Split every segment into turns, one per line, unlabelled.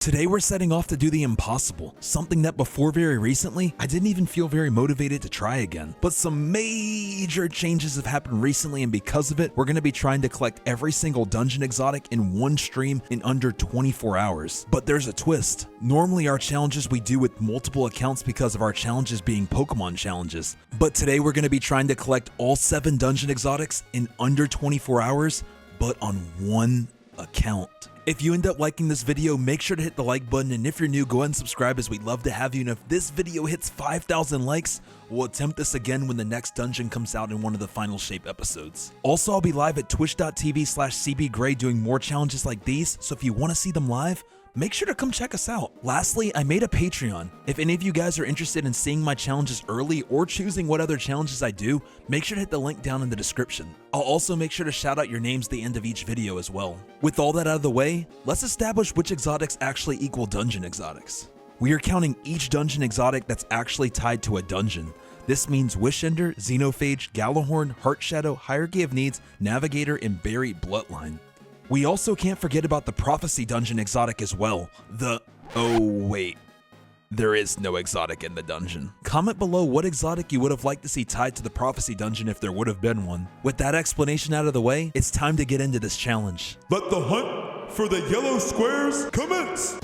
Today we're setting off to do the impossible, something that before very recently, I didn't even feel very motivated to try again. But some major changes have happened recently, and because of it, we're going to be trying to collect every single dungeon exotic in one stream in under 24 hours. But there's a twist. Normally our challenges we do with multiple accounts because of our challenges being Pokemon challenges. But today we're going to be trying to collect all 7 dungeon exotics in under 24 hours, but on one account. If you end up liking this video, make sure to hit the like button, and if you're new, go ahead and subscribe as we'd love to have you. And if this video hits 5,000 likes, we'll attempt this again when the next dungeon comes out in one of the Final Shape episodes. Also, I'll be live at twitch.tv/cbgray doing more challenges like these, so if you want to see them live, make sure to come check us out. Lastly, I made a Patreon. If any of you guys are interested in seeing my challenges early or choosing what other challenges I do, make sure to hit the link down in the description. I'll also make sure to shout out your names at the end of each video as well. With all that out of the way, let's establish which exotics actually equal dungeon exotics. We are counting each dungeon exotic that's actually tied to a dungeon. This means Wishender, Xenophage, Galahorn, Heart Shadow, Hierarchy of Needs, Navigator, and Buried Bloodline. We also can't forget about the Prophecy dungeon exotic as well. Oh wait, there is no exotic in the dungeon. Comment below what exotic you would have liked to see tied to the Prophecy dungeon if there would have been one. With that explanation out of the way, it's time to get into this challenge.
Let the hunt for the yellow squares commence!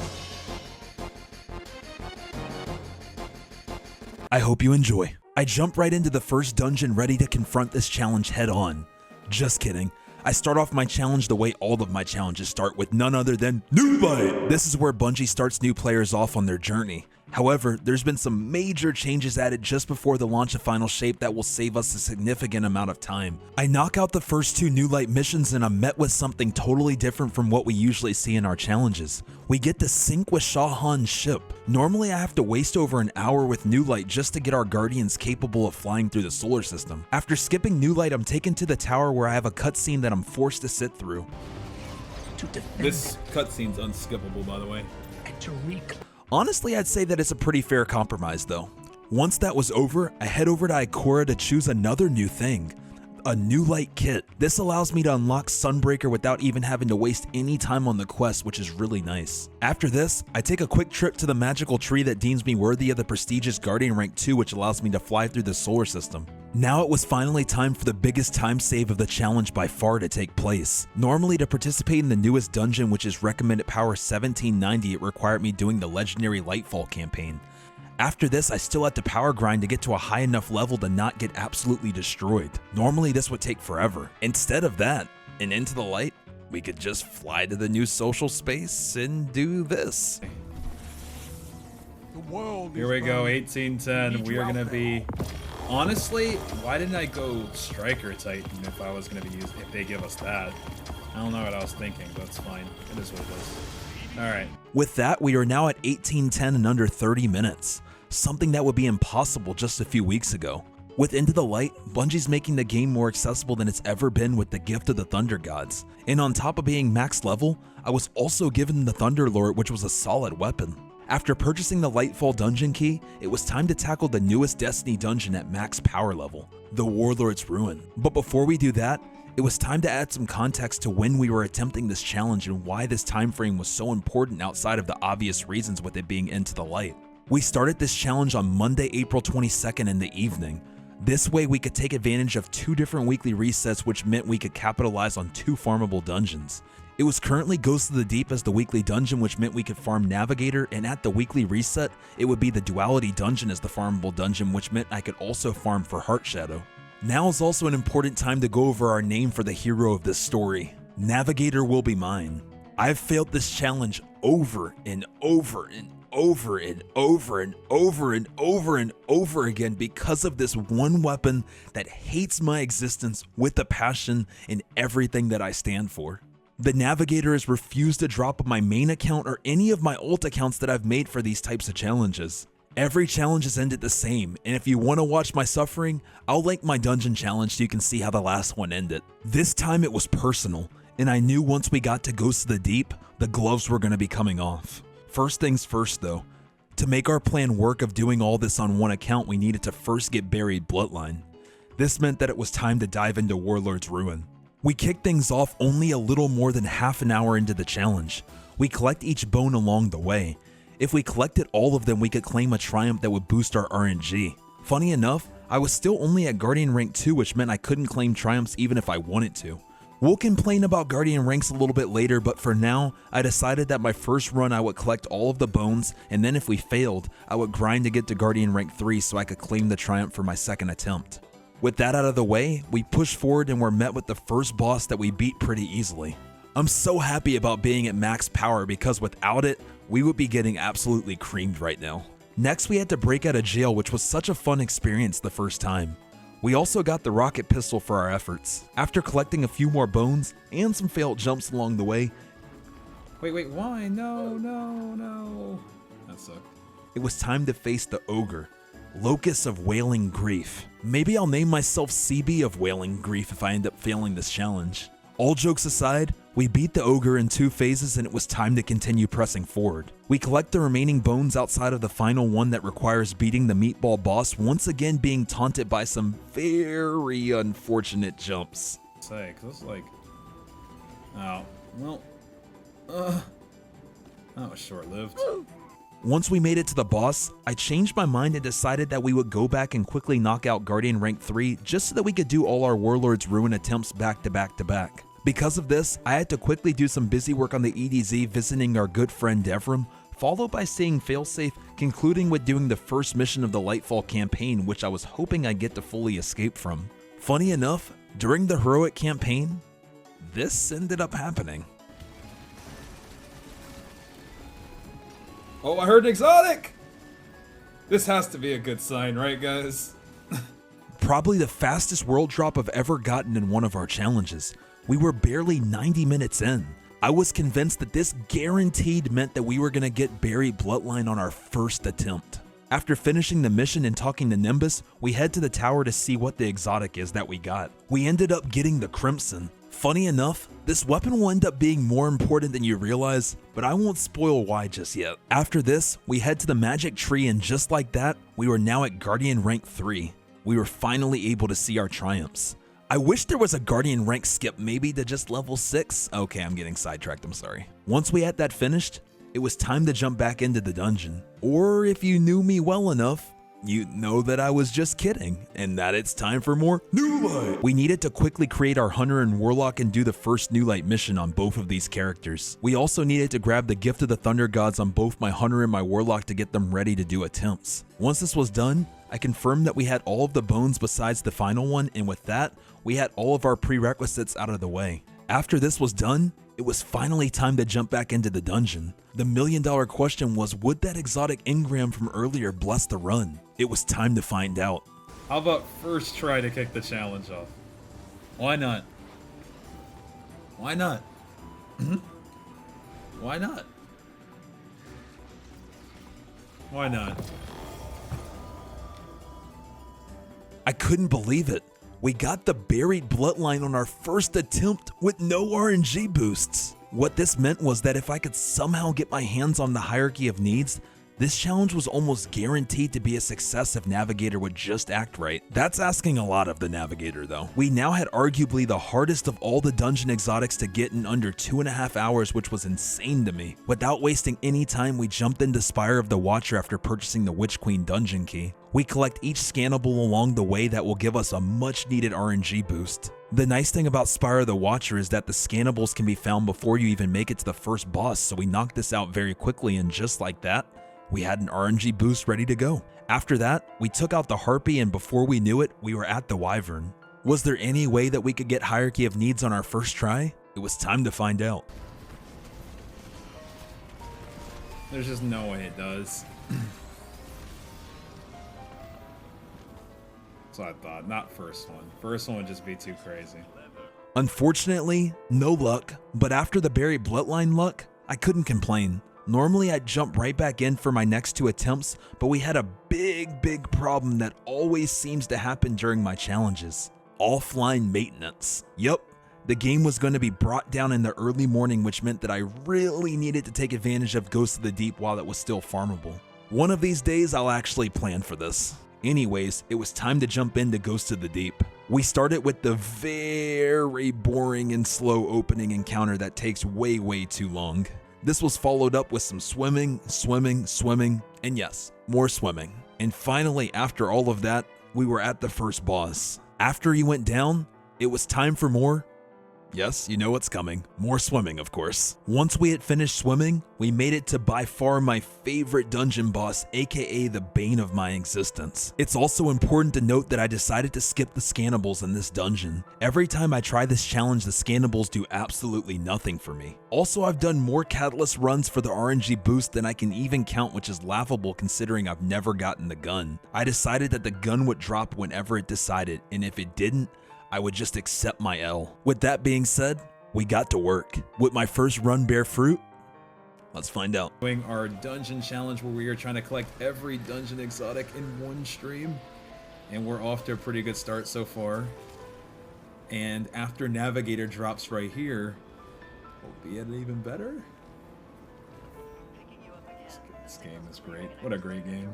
I hope you enjoy. I jump right into the first dungeon ready to confront this challenge head on. Just kidding. I start off my challenge the way all of my challenges start, with none other than New Light. This is where Bungie starts new players off on their journey. However, there's been some major changes added just before the launch of Final Shape that will save us a significant amount of time. I knock out the first 2 New Light missions and I'm met with something totally different from what we usually see in our challenges. We get to sync with Shah Han's ship. Normally I have to waste over an hour with New Light just to get our guardians capable of flying through the solar system. After skipping New Light, I'm taken to the tower where I have a cutscene that I'm forced to sit through.
This cutscene's unskippable, by the way.
Honestly, I'd say that it's a pretty fair compromise though. Once that was over, I head over to Ikora to choose another new thing. A New Light kit. This allows me to unlock Sunbreaker without even having to waste any time on the quest, which is really nice. After this, I take a quick trip to the magical tree that deems me worthy of the prestigious Guardian rank 2, which allows me to fly through the solar system. Now it was finally time for the biggest time save of the challenge by far to take place. Normally, to participate in the newest dungeon, which is recommended power 1790, it required me doing the legendary Lightfall campaign. After this, I still had to power grind to get to a high enough level to not get absolutely destroyed. Normally this would take forever. Instead of that, and into the light, we could just fly to the new social space and do this.
Here we go, 1810. We are gonna be... Honestly, why didn't I go Striker Titan if I was gonna be used, if they give us that? I don't know what I was thinking, but it's fine. It is what it is. Alright.
With that, we are now at 1810 in under 30 minutes. Something that would be impossible just a few weeks ago. With Into the Light, Bungie's making the game more accessible than it's ever been with the Gift of the Thunder Gods. And on top of being max level, I was also given the Thunder Lord, which was a solid weapon. After purchasing the Lightfall dungeon key, it was time to tackle the newest Destiny dungeon at max power level, the Warlord's Ruin. But before we do that, it was time to add some context to when we were attempting this challenge and why this time frame was so important outside of the obvious reasons with it being Into the Light. We started this challenge on Monday, April 22nd in the evening. This way we could take advantage of 2 different weekly resets, which meant we could capitalize on 2 farmable dungeons. It was currently Ghost of the Deep as the weekly dungeon, which meant we could farm Navigator, and at the weekly reset, it would be the Duality dungeon as the farmable dungeon, which meant I could also farm for Heart Shadow. Now is also an important time to go over our name for the hero of this story. Navigator will be mine. I've failed this challenge over and over and over and over and over and over and over again because of this one weapon that hates my existence with a passion in everything that I stand for. The Navigator has refused to drop on my main account or any of my alt accounts that I've made for these types of challenges. Every challenge has ended the same, and if you want to watch my suffering, I'll link my dungeon challenge so you can see how the last one ended. This time it was personal, and I knew once we got to Ghost of the Deep, the gloves were going to be coming off. First things first though, to make our plan work of doing all this on one account, we needed to first get Buried Bloodline. This meant that it was time to dive into Warlord's Ruin. We kicked things off only a little more than half an hour into the challenge. We collect each bone along the way. If we collected all of them, we could claim a triumph that would boost our RNG. Funny enough, I was still only at Guardian rank 2, which meant I couldn't claim triumphs even if I wanted to. We'll complain about Guardian ranks a little bit later, but for now, I decided that my first run I would collect all of the bones, and then if we failed, I would grind to get to Guardian rank 3 so I could claim the triumph for my second attempt. With that out of the way, we pushed forward and were met with the first boss that we beat pretty easily. I'm so happy about being at max power because without it, we would be getting absolutely creamed right now. Next, we had to break out of jail, which was such a fun experience the first time. We also got the rocket pistol for our efforts. After collecting a few more bones and some failed jumps along the way,
Wait, why? No. That sucked.
it was time to face the ogre, Locust of Wailing Grief. Maybe I'll name myself CB of Wailing Grief if I end up failing this challenge. All jokes aside, we beat the ogre in 2 phases and it was time to continue pressing forward. We collect the remaining bones outside of the final one that requires beating the meatball boss, once again being taunted by some very unfortunate jumps.
Say, cause it's like, oh, well, that was short-lived.
Once we made it to the boss, I changed my mind and decided that we would go back and quickly knock out Guardian rank 3 just so that we could do all our Warlord's Ruin attempts back to back to back. Because of this, I had to quickly do some busy work on the EDZ visiting our good friend Devrim, followed by seeing Failsafe, concluding with doing the first mission of the Lightfall campaign, which I was hoping I'd get to fully escape from. Funny enough, during the heroic campaign, this ended up happening.
Oh, I heard exotic! This has to be a good sign, right, guys?
Probably the fastest world drop I've ever gotten in one of our challenges. We were barely 90 minutes in. I was convinced that this guaranteed meant that we were going to get Buried Bloodline on our first attempt. After finishing the mission and talking to Nimbus, we head to the tower to see what the exotic is that we got. We ended up getting the Crimson. Funny enough, this weapon will end up being more important than you realize, but I won't spoil why just yet. After this, we head to the magic tree and just like that, we were now at Guardian rank 3. We were finally able to see our triumphs. I wish there was a Guardian rank skip maybe to just level 6. Okay, I'm getting sidetracked, I'm sorry. Once we had that finished, it was time to jump back into the dungeon. Or if you knew me well enough, you know that I was just kidding, and that it's time for more New Light. We needed to quickly create our Hunter and Warlock and do the first New Light mission on both of these characters. We also needed to grab the Gift of the Thunder Gods on both my Hunter and my Warlock to get them ready to do attempts. Once this was done, I confirmed that we had all of the bones besides the final one, and with that, we had all of our prerequisites out of the way. After this was done, it was finally time to jump back into the dungeon. The million-dollar question was, would that exotic engram from earlier bless the run? It was time to find out.
How about first try to kick the challenge off? Why not? Why not? Why not? Why not?
I couldn't believe it. We got the Buried Bloodline on our first attempt with no RNG boosts. What this meant was that if I could somehow get my hands on the Hierarchy of Needs, this challenge was almost guaranteed to be a success if Navigator would just act right. That's asking a lot of the Navigator though. We now had arguably the hardest of all the dungeon exotics to get in under 2.5 hours, which was insane to me. Without wasting any time, we jumped into Spire of the Watcher after purchasing the Witch Queen dungeon key. We collect each scannable along the way that will give us a much needed RNG boost. The nice thing about Spire of the Watcher is that the scannables can be found before you even make it to the first boss, so we knocked this out very quickly, and just like that, we had an RNG boost ready to go. After that, we took out the Harpy, and before we knew it, we were at the Wyvern. Was there any way that we could get Hierarchy of Needs on our first try? It was time to find out.
There's just no way it does. That's what I thought. Not first one. First one would just be too crazy.
Unfortunately, no luck, but after the Buried Bloodline luck, I couldn't complain. Normally I'd jump right back in for my next 2 attempts, but we had a big problem that always seems to happen during my challenges. Offline maintenance. Yup, the game was going to be brought down in the early morning, which meant that I really needed to take advantage of Ghost of the Deep while it was still farmable. One of these days I'll actually plan for this. Anyways, it was time to jump into Ghost of the Deep. We started with the very boring and slow opening encounter that takes way too long. This was followed up with some swimming, and yes, more swimming. And finally, after all of that, we were at the first boss. After he went down, it was time for more. Yes, you know what's coming. More swimming, of course. Once we had finished swimming, we made it to by far my favorite dungeon boss, aka the bane of my existence. It's also important to note that I decided to skip the scannables in this dungeon. Every time I try this challenge, the scannables do absolutely nothing for me. Also, I've done more catalyst runs for the RNG boost than I can even count, which is laughable considering I've never gotten the gun. I decided that the gun would drop whenever it decided, and if it didn't, I would just accept my L. With that being said, we got to work. Would my first run bear fruit? Let's find out.
Doing our dungeon challenge where we are trying to collect every dungeon exotic in one stream. And we're off to a pretty good start so far. And after Navigator drops right here, will be it even better? This game is great. What a great game.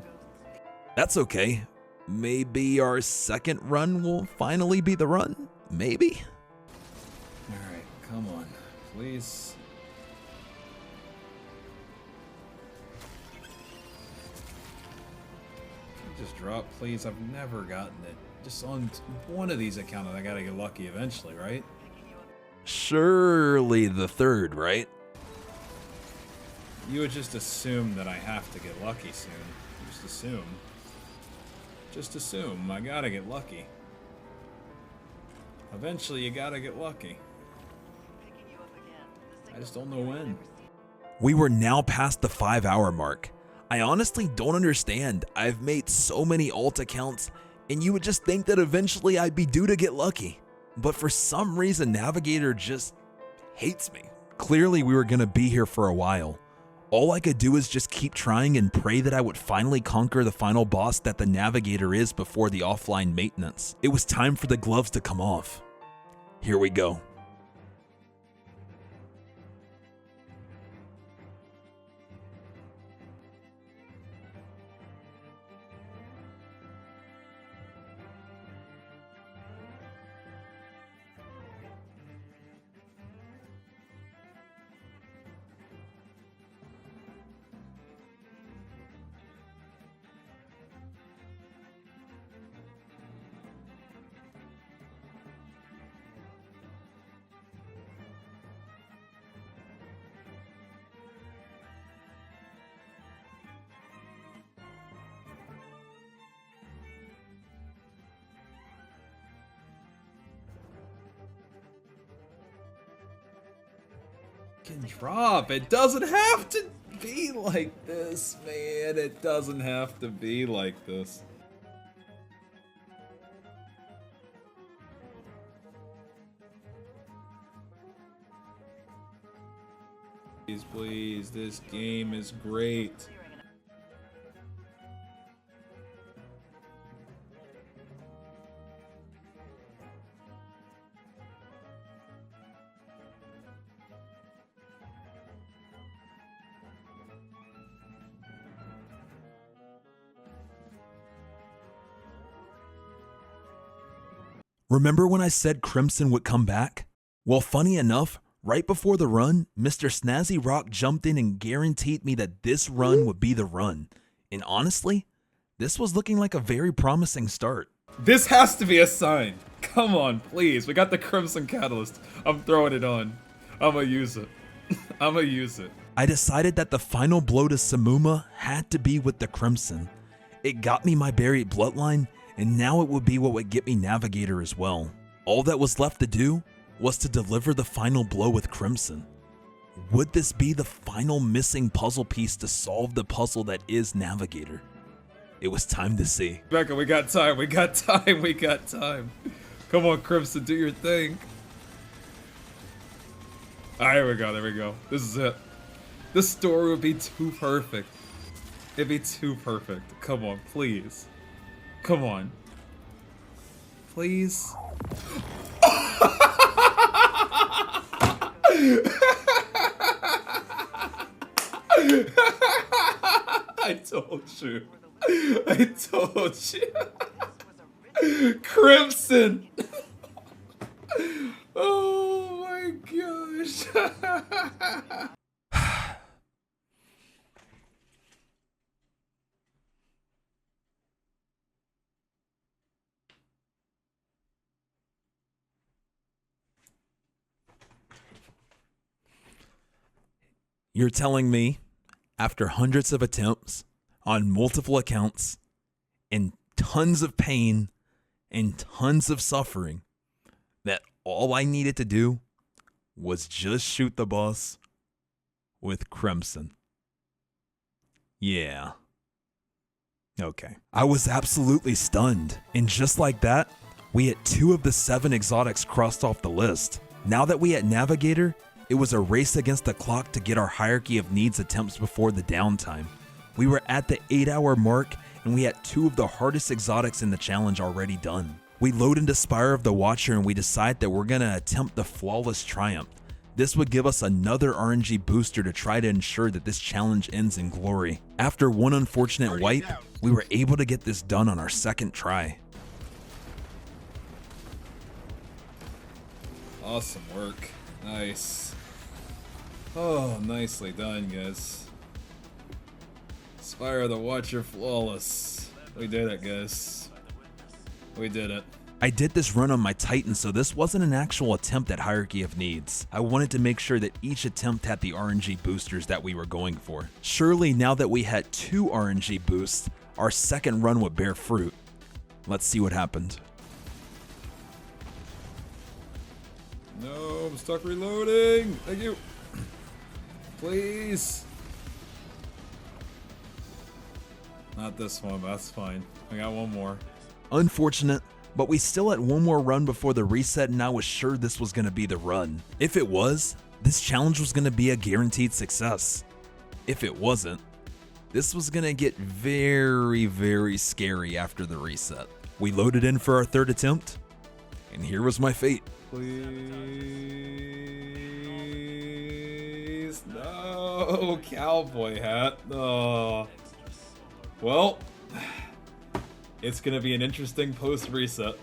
That's okay. Maybe our second run will finally be the run? Maybe?
Alright, come on. Please. Just drop, please. I've never gotten it. Just on one of these accounts, I gotta get lucky eventually, right?
Surely the third, right?
You would just assume that I have to get lucky soon. Just assume. Just assume I gotta get lucky. Eventually you gotta get lucky. I just don't know when.
We were now past the 5-hour mark. I honestly don't understand. I've made so many alt accounts, and you would just think that eventually I'd be due to get lucky. But for some reason, Navigator just hates me. Clearly we were gonna be here for a while. All I could do is just keep trying and pray that I would finally conquer the final boss that the Navigator is before the offline maintenance. It was time for the gloves to come off. Here we go.
Can drop. It doesn't have to be like this, man. It doesn't have to be like this. Please, please. This game is great.
Remember when I said Crimson would come back? Well, funny enough, right before the run, Mr. Snazzy Rock jumped in and guaranteed me that this run would be the run. And honestly, this was looking like a very promising start.
This has to be a sign. Come on, please. We got the Crimson Catalyst. I'm throwing it on. I'm gonna use it. I'm gonna use it.
I decided that the final blow to Samuma had to be with the Crimson. It got me my buried bloodline, and now it would be what would get me Navigator as well. All that was left to do was to deliver the final blow with Crimson. Would this be the final missing puzzle piece to solve the puzzle that is Navigator? It was time to see.
Becca, we got time. We got time. We got time. Come on, Crimson, do your thing. Alright, here we go. There we go. This is it. This story would be too perfect. It'd be too perfect. Come on, please. Come on. Please. I told you. I told you. Crimson. Oh my gosh.
You're telling me, after hundreds of attempts, on multiple accounts, and tons of pain, and tons of suffering, that all I needed to do was just shoot the boss with Crimson? Yeah. Okay. I was absolutely stunned, and just like that, we had 2 of the 7 exotics crossed off the list. Now that we had Navigator, it was a race against the clock to get our hierarchy of needs attempts before the downtime. We were at the 8-hour mark, and we had 2 of the hardest exotics in the challenge already done. We load into Spire of the Watcher and we decide that we're gonna attempt the Flawless Triumph. This would give us another RNG booster to try to ensure that this challenge ends in glory. After one unfortunate wipe, we were able to get this done on our 2nd try.
Awesome work. Nice. Oh, nicely done, guys. Spire of the Watcher flawless. We did it, guys. We did it.
I did this run on my Titan, so this wasn't an actual attempt at hierarchy of needs. I wanted to make sure that each attempt had the RNG boosters that we were going for. Surely now that we had 2 RNG boosts, our 2nd run would bear fruit. Let's see what happened.
No, I'm stuck reloading. Thank you. Please. Not this one, but that's fine. I got one more.
Unfortunate, but we still had one more run before the reset, and I was sure this was going to be the run. If it was, this challenge was going to be a guaranteed success. If it wasn't, this was going to get very, very scary after the reset. We loaded in for our 3rd attempt, and here was my fate.
Please. No, cowboy hat. Oh. Well, it's going to be an interesting post-reset.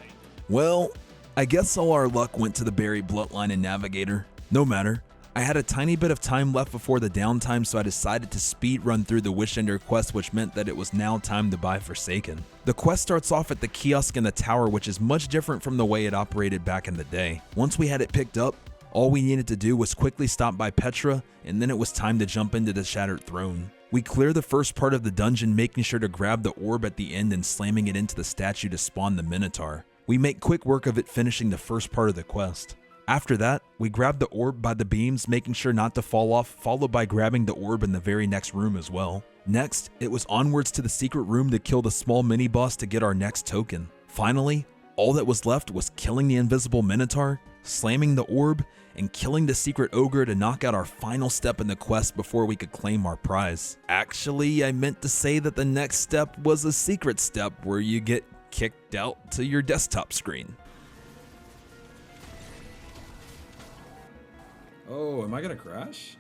Well, I guess all our luck went to the Berry Bloodline and Navigator. No matter. I had a tiny bit of time left before the downtime, so I decided to speed run through the Wishender quest, which meant that it was now time to buy Forsaken. The quest starts off at the kiosk in the tower, which is much different from the way it operated back in the day. Once we had it picked up, all we needed to do was quickly stop by Petra, and then it was time to jump into the Shattered Throne. We clear the first part of the dungeon, making sure to grab the orb at the end and slamming it into the statue to spawn the Minotaur. We make quick work of it, finishing the first part of the quest. After that, we grab the orb by the beams, making sure not to fall off, followed by grabbing the orb in the very next room as well. Next, it was onwards to the secret room to kill the small mini-boss to get our next token. Finally, all that was left was killing the invisible Minotaur, slamming the orb, and killing the secret ogre to knock out our final step in the quest before we could claim our prize. Actually, I meant to say that the next step was a secret step where you get kicked out to your desktop screen.
Oh, am I gonna crash?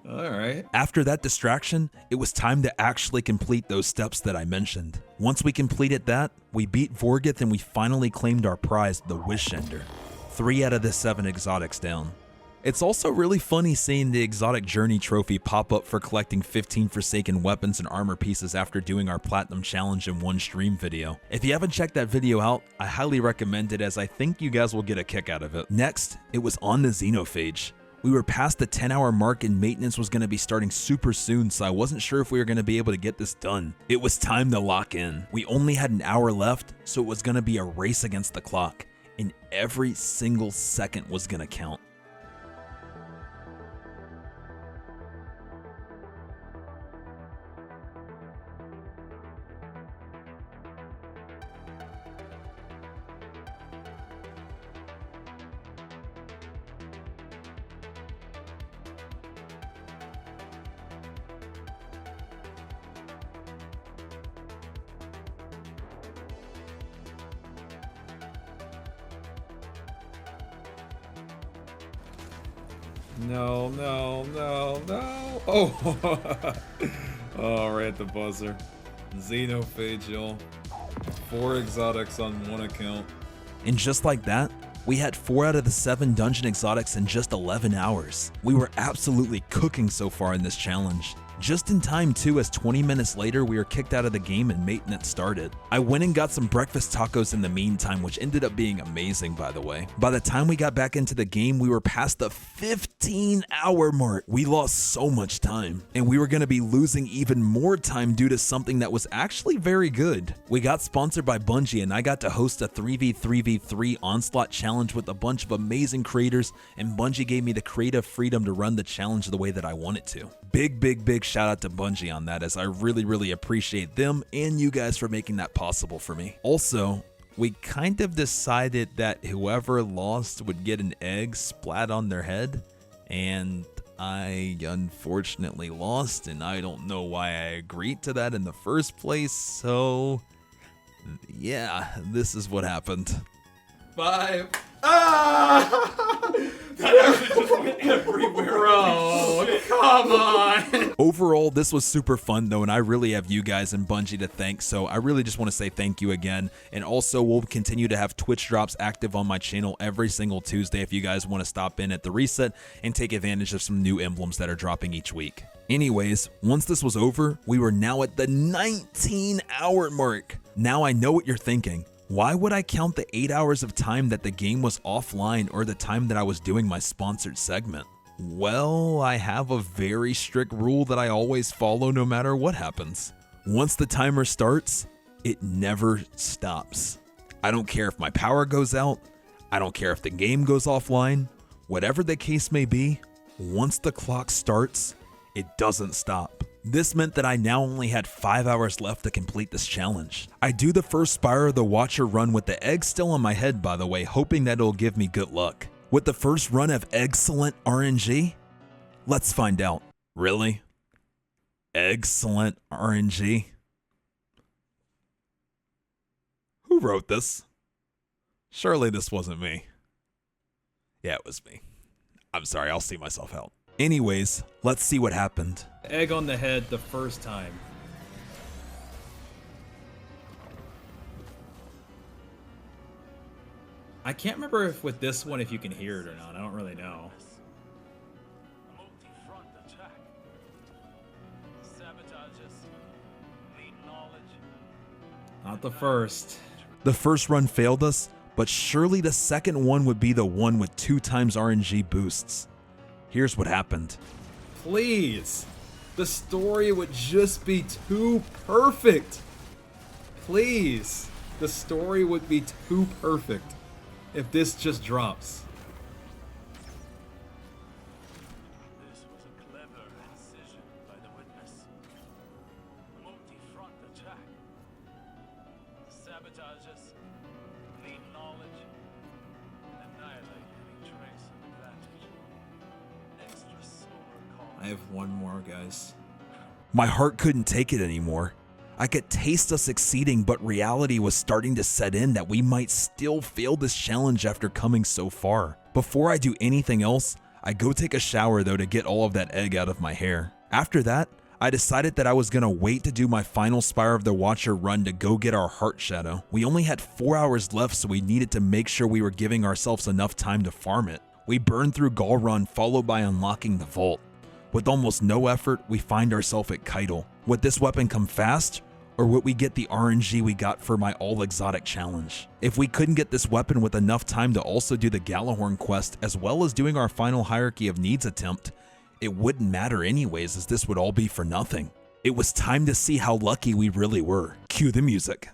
Alright.
After that distraction, it was time to actually complete those steps that I mentioned. Once we completed that, we beat Vorgith and we finally claimed our prize, the Wishender. 3 out of the 7 exotics down. It's also really funny seeing the Exotic Journey trophy pop up for collecting 15 Forsaken weapons and armor pieces after doing our Platinum Challenge in one stream video. If you haven't checked that video out, I highly recommend it, as I think you guys will get a kick out of it. Next, it was on the Xenophage. We were past the 10-hour mark and maintenance was going to be starting super soon, so I wasn't sure if we were going to be able to get this done. It was time to lock in. We only had an hour left, so it was going to be a race against the clock, and every single second was going to count.
No, no, no, no. Oh, oh, right at the buzzer. Xenophage, y'all. 4 exotics on one account.
And just like that, we had 4 out of the 7 dungeon exotics in just 11 hours. We were absolutely cooking so far in this challenge. Just in time too, as 20 minutes later we were kicked out of the game and maintenance started. I went and got some breakfast tacos in the meantime, which ended up being amazing, by the way. By the time we got back into the game, we were past the 15-hour mark. We lost so much time, and we were going to be losing even more time due to something that was actually very good. We got sponsored by Bungie, and I got to host a 3v3v3 onslaught challenge with a bunch of amazing creators, and Bungie gave me the creative freedom to run the challenge the way that I wanted to. Big shout out to Bungie on that, as I really appreciate them and you guys for making that possible for me. Also, we kind of decided that whoever lost would get an egg splat on their head, and I unfortunately lost, and I don't know why I agreed to that in the first place, so yeah, this is what happened.
5. Ah! That actually just went everywhere. Bro, come on.
Overall, this was super fun though, and I really have you guys and Bungie to thank, so I really just want to say thank you again. And also, we'll continue to have Twitch drops active on my channel every single Tuesday if you guys want to stop in at the reset and take advantage of some new emblems that are dropping each week. Anyways, once this was over, we were now at the 19-hour mark. Now I know what you're thinking. Why would I count the 8 hours of time that the game was offline or the time that I was doing my sponsored segment? Well, I have a very strict rule that I always follow no matter what happens. Once the timer starts, it never stops. I don't care if my power goes out, I don't care if the game goes offline, whatever the case may be, once the clock starts, it doesn't stop. This meant that I now only had 5 hours left to complete this challenge. I do the first Spire of the Watcher run with the egg still on my head, by the way, hoping that it'll give me good luck. With the first run of excellent RNG? Let's find out. Really? Excellent RNG? Who wrote this? Surely this wasn't me. Yeah, it was me. I'm sorry, I'll see myself out. Anyways, let's see what happened.
Egg on the head the first time. I can't remember if with this one if you can hear it or not. I don't really know. Not the first.
The first run failed us, but surely the second one would be the one with 2 times RNG boosts. Here's what happened.
Please. The story would just be too perfect. Please. The story would be too perfect if this just drops.
This was a clever incision by the witness. Multi-front attack. Sabotage us, glean knowledge, and annihilate any trace of advantage. Extra solar call.
I have one more, guys.
My heart couldn't take it anymore. I could taste us succeeding, but reality was starting to set in that we might still fail this challenge after coming so far. Before I do anything else, I go take a shower though to get all of that egg out of my hair. After that, I decided that I was gonna wait to do my final Spire of the Watcher run to go get our Heart Shadow. We only had 4 hours left, so we needed to make sure we were giving ourselves enough time to farm it. We burned through Galrun, followed by unlocking the vault. With almost no effort, we find ourselves at Keitel. Would this weapon come fast, or would we get the RNG we got for my all exotic challenge? If we couldn't get this weapon with enough time to also do the Galahorn quest as well as doing our final Hierarchy of Needs attempt, it wouldn't matter anyways, as this would all be for nothing. It was time to see how lucky we really were. Cue the music.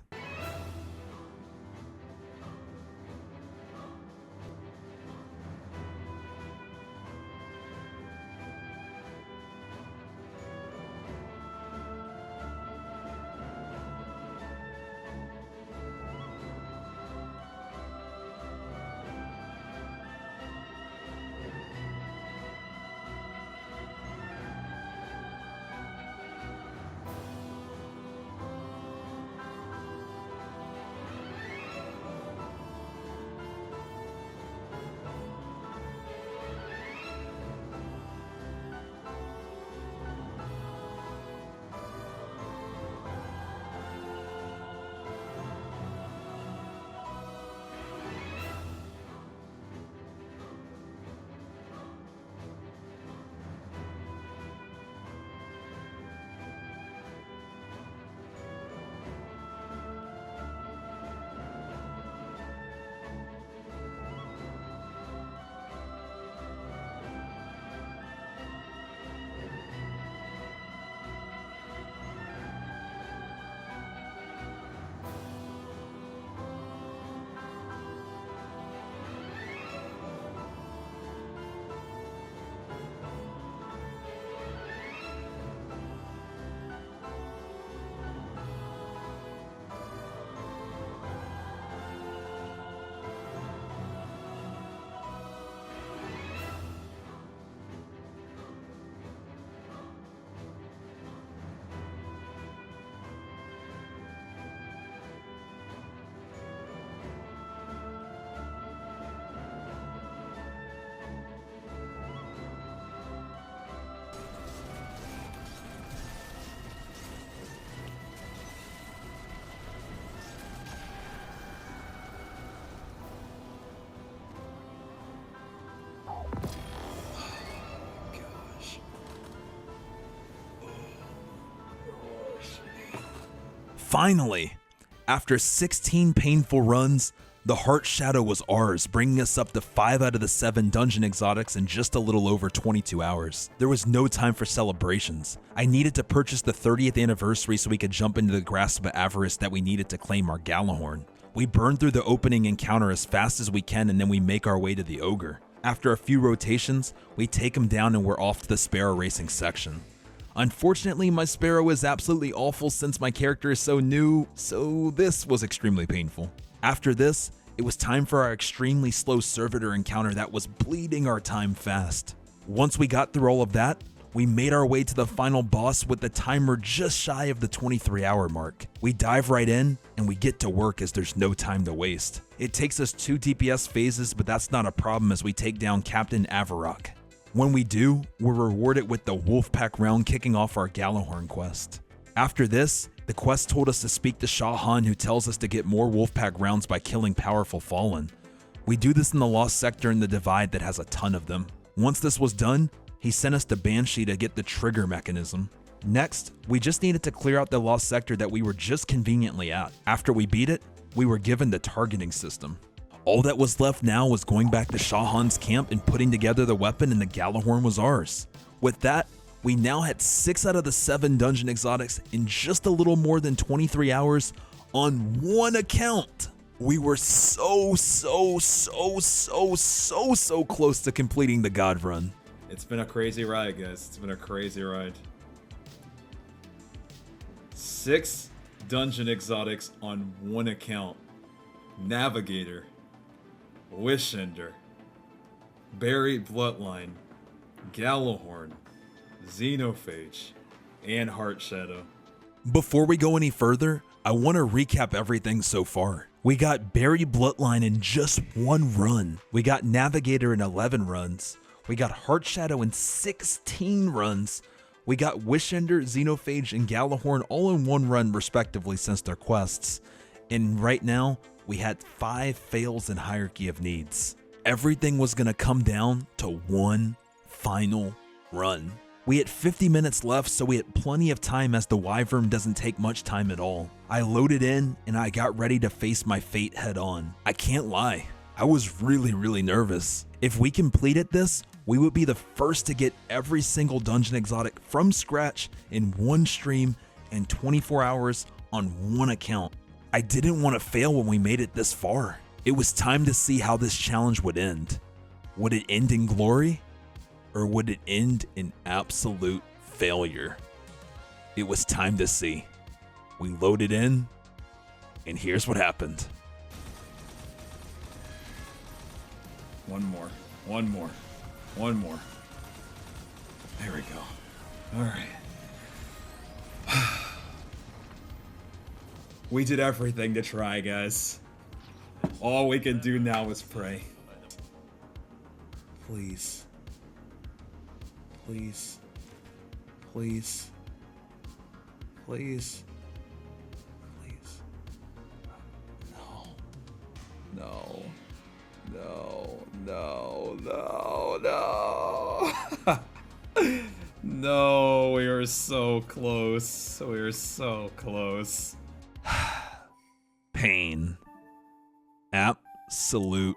Finally, after 16 painful runs, the Heart Shadow was ours, bringing us up to 5 out of the 7 dungeon exotics in just a little over 22 hours. There was no time for celebrations. I needed to purchase the 30th anniversary so we could jump into the grasp of avarice that we needed to claim our Galahorn. We burn through the opening encounter as fast as we can, and then we make our way to the Ogre. After a few rotations, we take him down and we're off to the Sparrow racing section. Unfortunately, my Sparrow is absolutely awful since my character is so new, so this was extremely painful. After this, it was time for our extremely slow servitor encounter that was bleeding our time fast. Once we got through all of that, we made our way to the final boss with the timer just shy of the 23-hour mark. We dive right in and we get to work as there's no time to waste. It takes us 2 DPS phases, but that's not a problem as we take down Captain Avarok. When we do, we're rewarded with the Wolfpack round kicking off our Galahorn quest. After this, the quest told us to speak to Shah Han, who tells us to get more Wolfpack rounds by killing powerful Fallen. We do this in the Lost Sector in the Divide that has a ton of them. Once this was done, he sent us to Banshee to get the trigger mechanism. Next, we just needed to clear out the Lost Sector that we were just conveniently at. After we beat it, we were given the targeting system. All that was left now was going back to Shah Han's camp and putting together the weapon, and the Galahorn was ours. With that, we now had 6 out of the 7 dungeon exotics in just a little more than 23 hours on one account. We were so close to completing the God Run.
It's been a crazy ride, guys. It's been a crazy ride. 6 dungeon exotics on one account. Navigator, Wishender, Buried Bloodline, Galahorn, Xenophage, and Heart Shadow.
Before we go any further, I want to recap everything so far. We got Buried Bloodline in just 1 run. We got Navigator in 11 runs. We got Heart Shadow in 16 runs. We got Wishender, Xenophage, and Galahorn all in 1 run respectively since their quests. And right now, we had 5 fails in Hierarchy of Needs. Everything was going to come down to 1 final run. We had 50 minutes left, so we had plenty of time as the Wyvern doesn't take much time at all. I loaded in and I got ready to face my fate head on. I can't lie, I was really nervous. If we completed this, we would be the first to get every single dungeon exotic from scratch in 1 stream in 24 hours on 1 account. I didn't want to fail when we made it this far. It was time to see how this challenge would end. Would it end in glory? Or would it end in absolute failure? It was time to see. We loaded in, and here's what happened.
One more. There we go. All right. We did everything to try, guys. All we can do now is pray. Please. Please. Please. Please. Please. No. No. No. No. No. No. No, we were so close. We were so close.
Pain. Absolute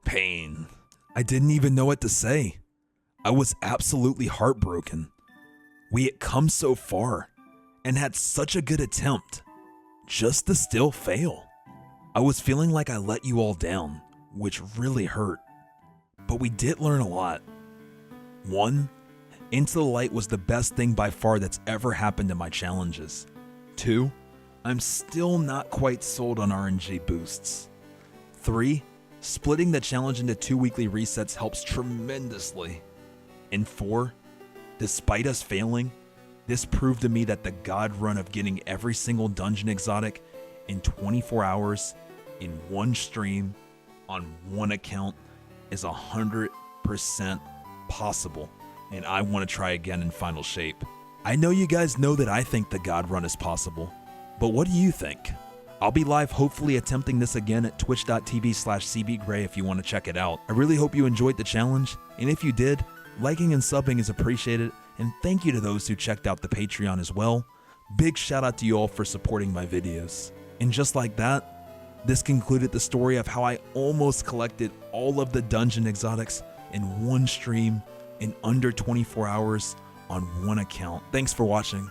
pain. I didn't even know what to say. I was absolutely heartbroken. We had come so far and had such a good attempt, just to still fail. I was feeling like I let you all down, which really hurt. But we did learn a lot. 1, Into the Light was the best thing by far that's ever happened to my challenges. 2, I'm still not quite sold on RNG boosts. 3, splitting the challenge into 2 weekly resets helps tremendously. And 4, despite us failing, this proved to me that the God Run of getting every single dungeon exotic in 24 hours, in 1 stream, on 1 account is 100% possible. And I want to try again in final shape. I know you guys know that I think the God Run is possible, but what do you think? I'll be live hopefully attempting this again at twitch.tv/cbgray if you want to check it out. I really hope you enjoyed the challenge, and if you did, liking and subbing is appreciated, and thank you to those who checked out the Patreon as well. Big shout out to you all for supporting my videos. And just like that, this concluded the story of how I almost collected all of the dungeon exotics in one stream in under 24 hours on one account. Thanks for watching.